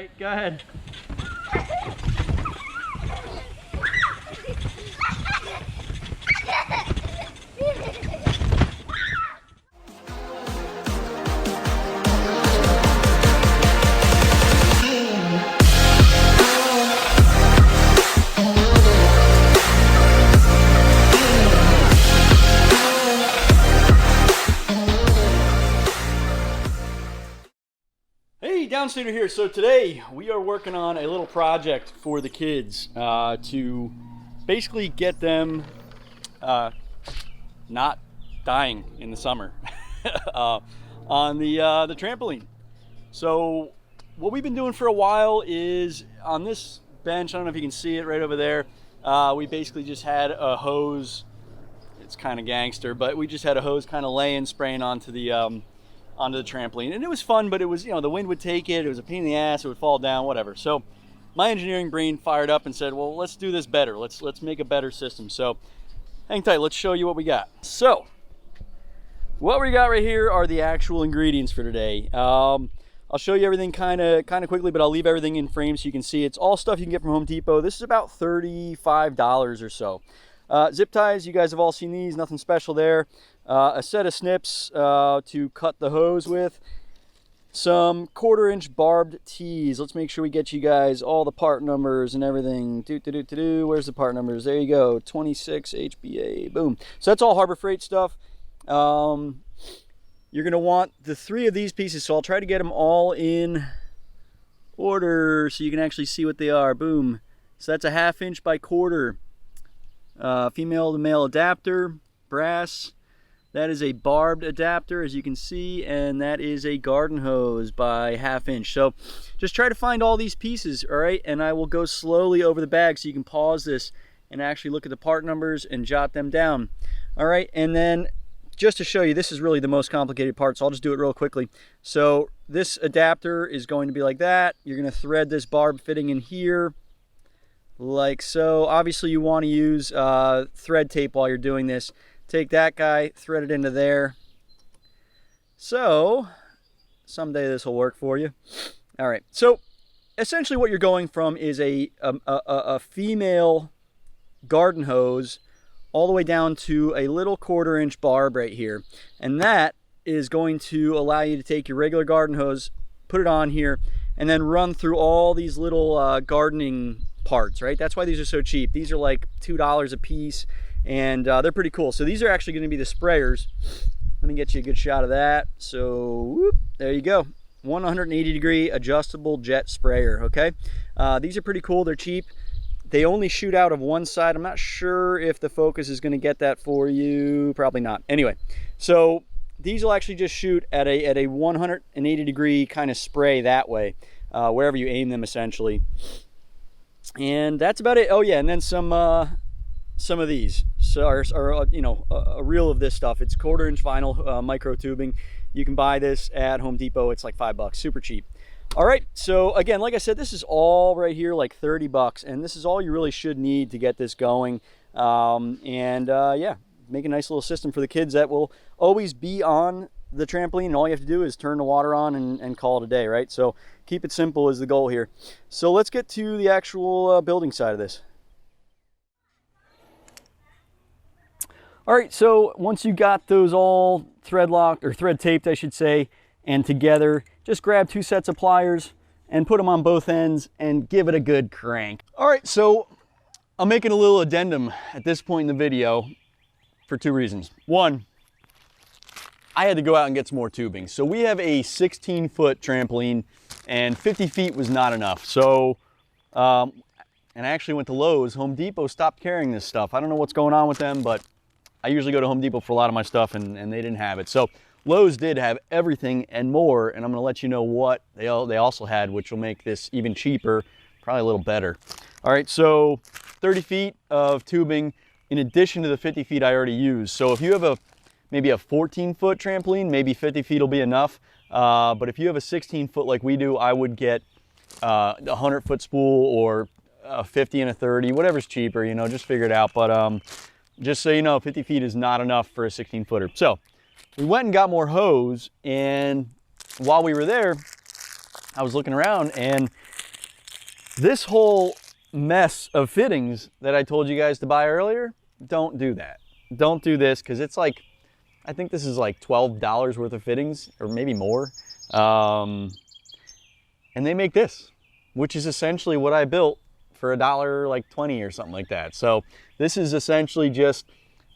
right, go ahead. Hey, Downstater here. So today we are working on a little project for the kids to basically get them not dying in the summer on the trampoline. So what we've been doing for a while is on this bench, I don't know if you can see it right over there, we basically just had a hose. It's kind of gangster, but we just had a hose kind of laying, spraying onto the trampoline, and it was fun, but it was, the wind would take it, it was a pain in the ass, it would fall down, whatever. So my engineering brain fired up and said, well, let's do this better, let's make a better system. So hang tight, let's show you what we got. So what we got right here are the actual ingredients for today. I'll show you everything kind of quickly, but I'll leave everything in frame so you can see. It's all stuff you can get from Home Depot. This is about $35 or so. Zip ties, you guys have all seen these, nothing special there. A set of snips to cut the hose with. Some 1/4-inch barbed tees. Let's make sure we get you guys all the part numbers and everything. Where's the part numbers? There you go, 26 HBA, boom. So that's all Harbor Freight stuff. You're gonna want the 3 of these pieces, so I'll try to get them all in order so you can actually see what they are, boom. So that's a 1/2 inch by 1/4. Female to male adapter, brass. That is a barbed adapter, as you can see, and that is a garden hose by 1/2 inch. So just try to find all these pieces, all right? And I will go slowly over the bag so you can pause this and actually look at the part numbers and jot them down. All right, and then just to show you, this is really the most complicated part, so I'll just do it real quickly. So this adapter is going to be like that. You're gonna thread this barb fitting in here, like so. Obviously you want to use thread tape while you're doing this. Take that guy, thread it into there. So someday this will work for you. All right, so essentially what you're going from is a female garden hose all the way down to a little 1/4-inch barb right here, and that is going to allow you to take your regular garden hose, put it on here, and then run through all these little gardening parts, right? That's why these are so cheap. These are like $2 a piece, and they're pretty cool. So these are actually going to be the sprayers. Let me get you a good shot of that. So whoop, there you go, 180-degree adjustable jet sprayer. Okay, these are pretty cool. They're cheap. They only shoot out of one side. I'm not sure if the focus is going to get that for you. Probably not. Anyway, so these will actually just shoot at a 180-degree kind of spray that way, wherever you aim them, essentially. And that's about it. Oh yeah, and then some of these. So, a reel of this stuff. It's 1/4-inch vinyl micro tubing. You can buy this at Home Depot. It's like $5, super cheap. All right, so again, like I said, this is all right here, like $30, and this is all you really should need to get this going. Yeah, make a nice little system for the kids that will always be on the trampoline, and all you have to do is turn the water on and call it a day, right? So keep it simple is the goal here. So let's get to the actual building side of this. All right, so once you got those all thread locked, or thread taped, I should say, and together, just grab 2 sets of pliers and put them on both ends and give it a good crank. All right, so I'm making a little addendum at this point in the video for 2 reasons. One, I had to go out and get some more tubing. So we have a 16-foot trampoline, and 50 feet was not enough. So, and I actually went to Lowe's. Home Depot stopped carrying this stuff. I don't know what's going on with them, but I usually go to Home Depot for a lot of my stuff, and they didn't have it. So Lowe's did have everything and more, and I'm gonna let you know what they also had, which will make this even cheaper, probably a little better. All right, so 30 feet of tubing in addition to the 50 feet I already used. So if you have maybe a 14-foot trampoline, maybe 50 feet will be enough. But if you have a 16-foot like we do, I would get a 100-foot spool or a 50 and a 30, whatever's cheaper, just figure it out. But just so you know, 50 feet is not enough for a 16-footer. So we went and got more hose, and while we were there, I was looking around, and this whole mess of fittings that I told you guys to buy earlier, don't do that. Don't do this, because it's like, I think this is like $12 worth of fittings, or maybe more. And they make this, which is essentially what I built for $1 like 20 or something like that. So this is essentially just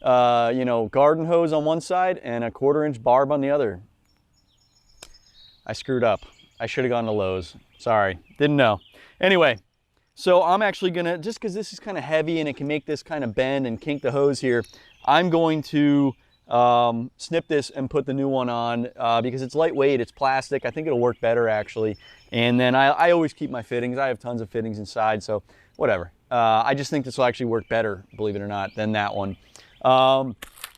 you know, garden hose on one side and a 1/4 inch barb on the other. I screwed up. I should have gone to Lowe's. Sorry, didn't know. Anyway, so I'm actually gonna, just because this is kind of heavy and it can make this kind of bend and kink the hose here, I'm going to snip this and put the new one on because it's lightweight, it's plastic. I think it'll work better actually. And then I always keep my fittings. I have tons of fittings inside, so whatever. I just think this will actually work better, believe it or not, than that one. And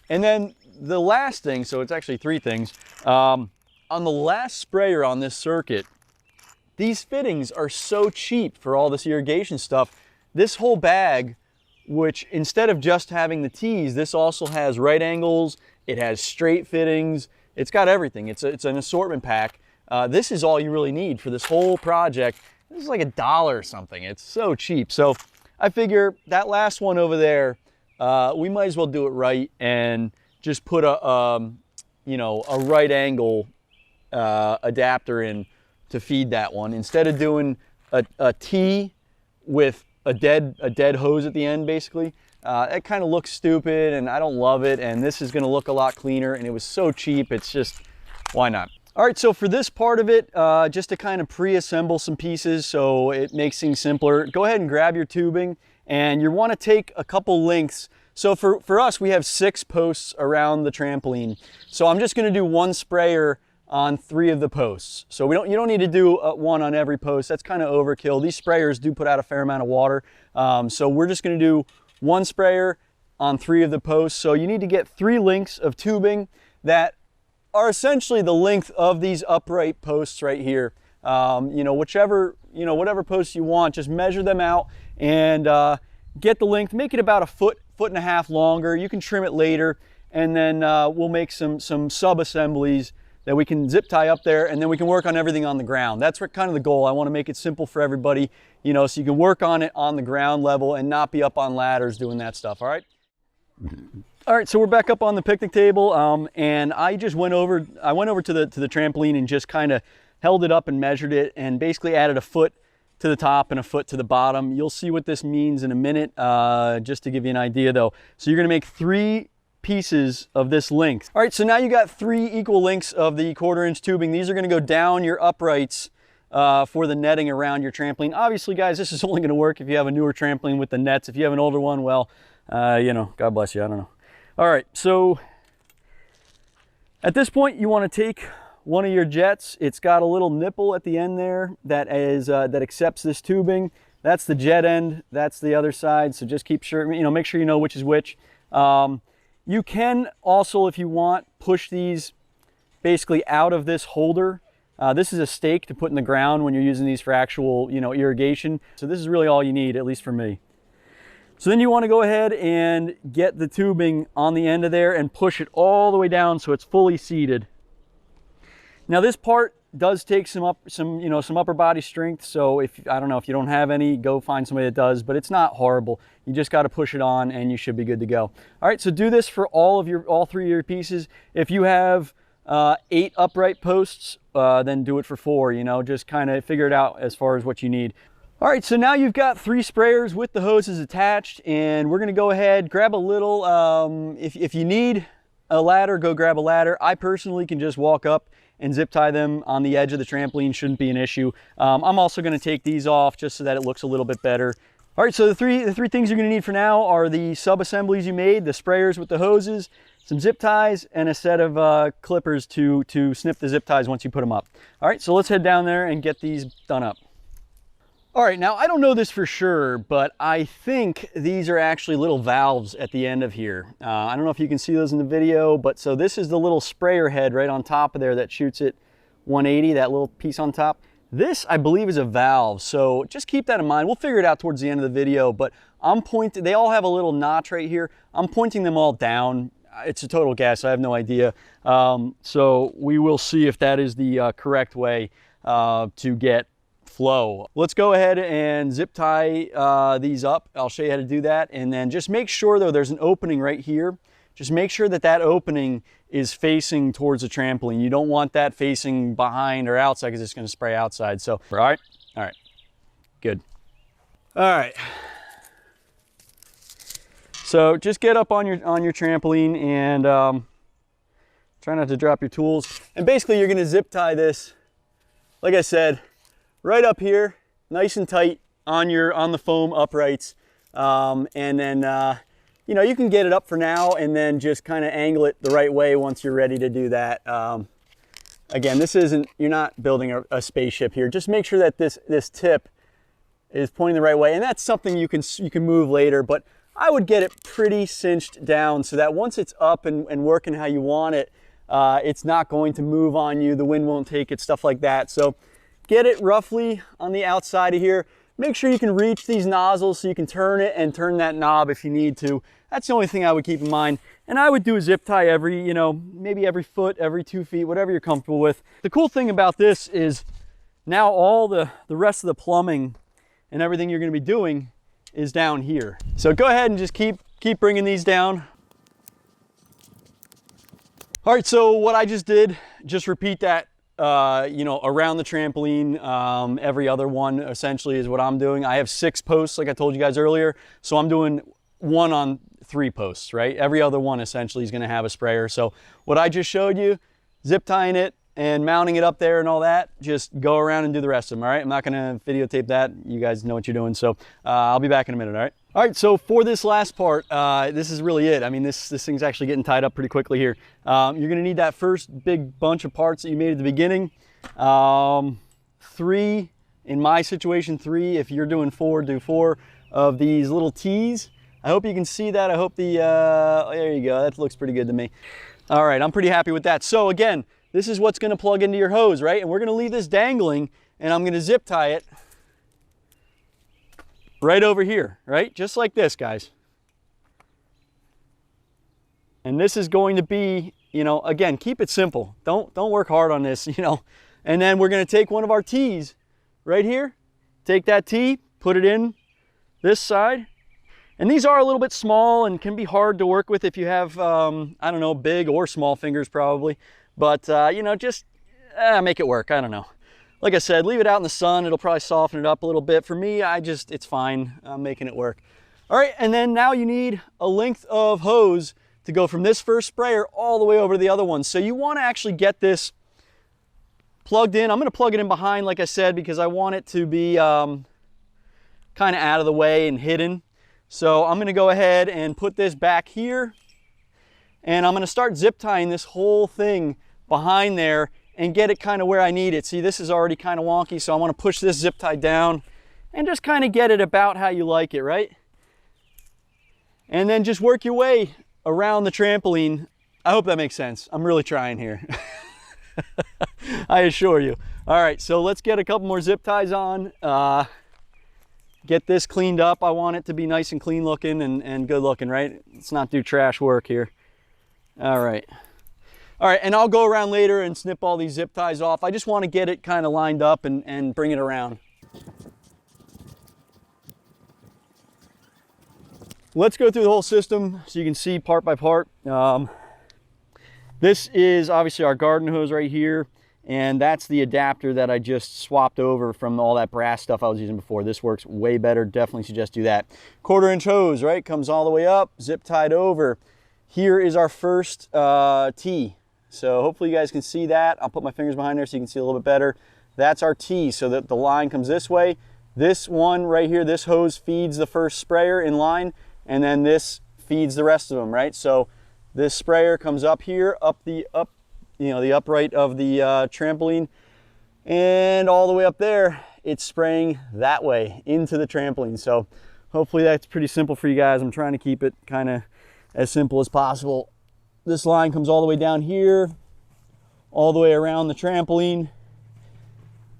then the last thing, so it's actually 3 things. On the last sprayer on this circuit, these fittings are so cheap for all this irrigation stuff. This whole bag, which instead of just having the T's, this also has right angles, it has straight fittings, it's got everything. It's an assortment pack. This is all you really need for this whole project. This is like $1 or something. It's so cheap. So I figure that last one over there, we might as well do it right and just put a you know, a right angle adapter in to feed that one, instead of doing a T with a dead hose at the end. Basically, it kind of looks stupid and I don't love it, and this is going to look a lot cleaner, and it was so cheap, it's just, why not? All right, so for this part of it, just to kind of pre-assemble some pieces so it makes things simpler, go ahead and grab your tubing, and you want to take a couple lengths. So for us, we have 6 posts around the trampoline. So I'm just going to do 1 sprayer on 3 of the posts. So you don't need to do 1 on every post. That's kind of overkill. These sprayers do put out a fair amount of water. So we're just going to do 1 sprayer on 3 of the posts. So you need to get 3 lengths of tubing that are essentially the length of these upright posts right here. You know, whatever posts you want, just measure them out and get the length. Make it about 1.5 foot longer. You can trim it later, and then we'll make some sub-assemblies that we can zip tie up there, and then we can work on everything on the ground. That's kind of the goal. I want to make it simple for everybody, you know, so you can work on it on the ground level and not be up on ladders doing that stuff. All right. All right, so we're back up on the picnic table, and I went over to the trampoline and just kind of held it up and measured it, and basically added 1 foot to the top and 1 foot to the bottom. You'll see what this means in a minute, just to give you an idea though. So you're going to make 3 pieces of this length. All right, so now you got 3 equal lengths of the 1/4 inch tubing. These are going to go down your uprights for the netting around your trampoline. Obviously, guys, this is only going to work if you have a newer trampoline with the nets. If you have an older one, well, you know, God bless you, I don't know. All right, so at this point, you want to take one of your jets. It's got a little nipple at the end there that accepts this tubing. That's the jet end. That's the other side. So just make sure you know which is which. You can also, if you want, push these basically out of this holder. This is a stake to put in the ground when you're using these for actual, you know, irrigation. So this is really all you need, at least for me. So then you want to go ahead and get the tubing on the end of there and push it all the way down so it's fully seated. Now this part does take some upper body strength. So I don't know if you don't have any, go find somebody that does, but it's not horrible. You just got to push it on and you should be good to go. All right, so do this for all 3 of your pieces. If you have 8 upright posts, then do it for 4, you know, just kind of figure it out as far as what you need. All right, so now you've got 3 sprayers with the hoses attached, and we're gonna go ahead, grab a little, if you need a ladder, go grab a ladder. I personally can just walk up and zip tie them on the edge of the trampoline, shouldn't be an issue. I'm also gonna take these off just so that it looks a little bit better. All right, so the three things you're gonna need for now are the sub-assemblies you made, the sprayers with the hoses, some zip ties, and a set of clippers to snip the zip ties once you put them up. All right, so let's head down there and get these done up. All right, now I don't know this for sure, but I think these are actually little valves at the end of here. I don't know if you can see those in the video, but so this is the little sprayer head right on top of there that shoots it 180, that little piece on top. This, I believe, is a valve, so just keep that in mind. We'll figure it out towards the end of the video, but I'm pointing, they all have a little notch right here. I'm pointing them all down. It's a total guess, I have no idea. So we will see if that is the correct way. to get flow. Let's go ahead and zip tie these up. I'll show you how to do that. And then just make sure though there's an opening right here. Just make sure that that opening is facing towards the trampoline. You don't want that facing behind or outside because it's going to spray outside. So, all right, good. All right. So just get up on your trampoline and try not to drop your tools. And basically you're going to zip tie this, like I said, right up here, nice and tight on the foam uprights. And then you know, you can get it up for now and then just kind of angle it the right way once you're ready to do that. Again, you're not building a spaceship here. Just make sure that this tip is pointing the right way, and that's something you can move later, but I would get it pretty cinched down so that once it's up and working how you want it, it's not going to move on you, the wind won't take it, stuff like that. So get it roughly on the outside of here. Make sure you can reach these nozzles so you can turn it and turn that knob if you need to. That's the only thing I would keep in mind. And I would do a zip tie every, you know, maybe every foot, every 2 feet, whatever you're comfortable with. The cool thing about this is now all the rest of the plumbing and everything you're going to be doing is down here. So go ahead and just keep bringing these down. All right, so what I just did, just repeat that, you know, around the trampoline. Every other one essentially is what I'm doing. I have 6 posts, like I told you guys earlier. So I'm doing 1 on 3 posts, right? Every other one essentially is going to have a sprayer. So what I just showed you, zip tying it and mounting it up there and all that, just go around and do the rest of them, all right? I'm not going to videotape that. You guys know what you're doing. So I'll be back in a minute, all right? All right, so for this last part, this is really it. I mean, this thing's actually getting tied up pretty quickly here. You're going to need that first big bunch of parts that you made at the beginning. 3, in my situation, 3. If you're doing 4, do 4 of these little T's. I hope you can see that. I hope there you go. That looks pretty good to me. All right, I'm pretty happy with that. So again, this is what's going to plug into your hose, right? And we're going to leave this dangling, and I'm going to zip tie it right over here, right? Just like this, guys. And this is going to be, you know, again, keep it simple. Don't work hard on this, you know. And then we're going to take one of our T's right here. Take that T, put it in this side. And these are a little bit small and can be hard to work with if you have, I don't know, big or small fingers probably. But, you know, just make it work. I don't know. Like I said, leave it out in the sun. It'll probably soften it up a little bit. For me, it's fine. I'm making it work. All right, and then now you need a length of hose to go from this first sprayer all the way over to the other one. So you want to actually get this plugged in. I'm going to plug it in behind, like I said, because I want it to be kind of out of the way and hidden. So I'm going to go ahead and put this back here, and I'm going to start zip tying this whole thing behind there and get it kind of where I need it. See, this is already kind of wonky, so I want to push this zip tie down and just kind of get it about how you like it, right? And then just work your way around the trampoline. I hope that makes sense. I'm really trying here. I assure you. All right, so let's get a couple more zip ties on. Get this cleaned up. I want it to be nice and clean looking and good looking, right? Let's not do trash work here. All right. All right, and I'll go around later and snip all these zip ties off. I just want to get it kind of lined up and bring it around. Let's go through the whole system so you can see part by part. This is obviously our garden hose right here, and that's the adapter that I just swapped over from all that brass stuff I was using before. This works way better. Definitely suggest do that. 1/4-inch hose, right? Comes all the way up, zip tied over. Here is our first T. So hopefully you guys can see that. I'll put my fingers behind there so you can see a little bit better. That's our T, so that the line comes this way. This one right here, this hose feeds the first sprayer in line, and then this feeds the rest of them, right? So this sprayer comes up here, up the upright of the trampoline, and all the way up there, it's spraying that way into the trampoline. So hopefully that's pretty simple for you guys. I'm trying to keep it kind of as simple as possible. This line comes all the way down here, all the way around the trampoline,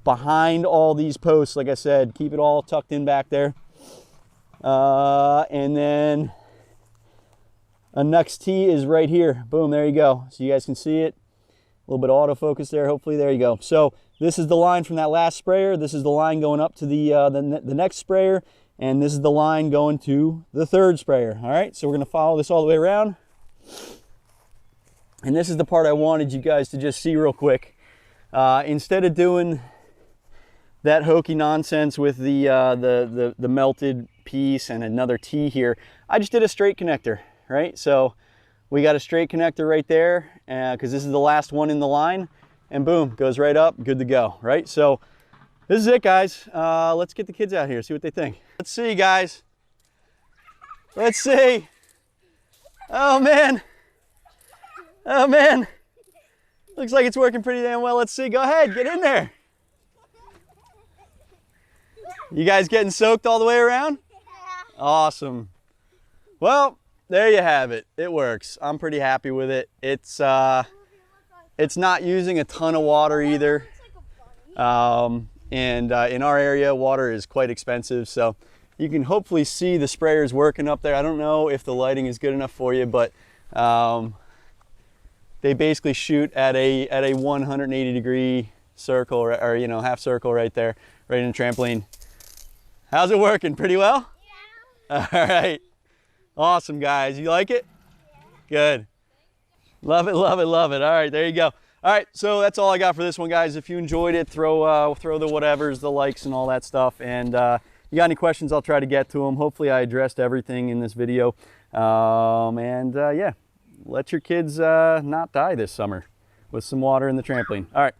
behind all these posts. Like I said, keep it all tucked in back there. And then a next T is right here. Boom, there you go. So you guys can see it. little bit of autofocus there, hopefully. There you go. So this is the line from that last sprayer. This is the line going up to the next sprayer. And this is the line going to the third sprayer. All right, so we're going to follow this all the way around. And this is the part I wanted you guys to just see real quick. Instead of doing that hokey nonsense with the melted piece and another T here, I just did a straight connector, right? So we got a straight connector right there because this is the last one in the line, and boom, goes right up, good to go, right? So this is it, guys. Let's get the kids out here, see what they think. Let's see, guys. Let's see. Oh man. Oh man. Looks like it's working pretty damn well. Let's see. Go ahead, get in there. You guys getting soaked all the way around? Awesome. Well, there you have it. It works. I'm pretty happy with it. It's not using a ton of water either. And in our area, water is quite expensive, so you can hopefully see the sprayers working up there. I don't know if the lighting is good enough for you, but they basically shoot at a 180 degree circle, or you know, half circle right there, right in the trampoline. How's it working? Pretty well? Yeah. All right. Awesome, guys. You like it? Yeah. Good. Love it, love it, love it. All right, there you go. All right, so that's all I got for this one, guys. If you enjoyed it, throw the whatevers, the likes and all that stuff. And you got any questions, I'll try to get to them. Hopefully I addressed everything in this video. Yeah, let your kids not die this summer with some water in the trampoline. All right.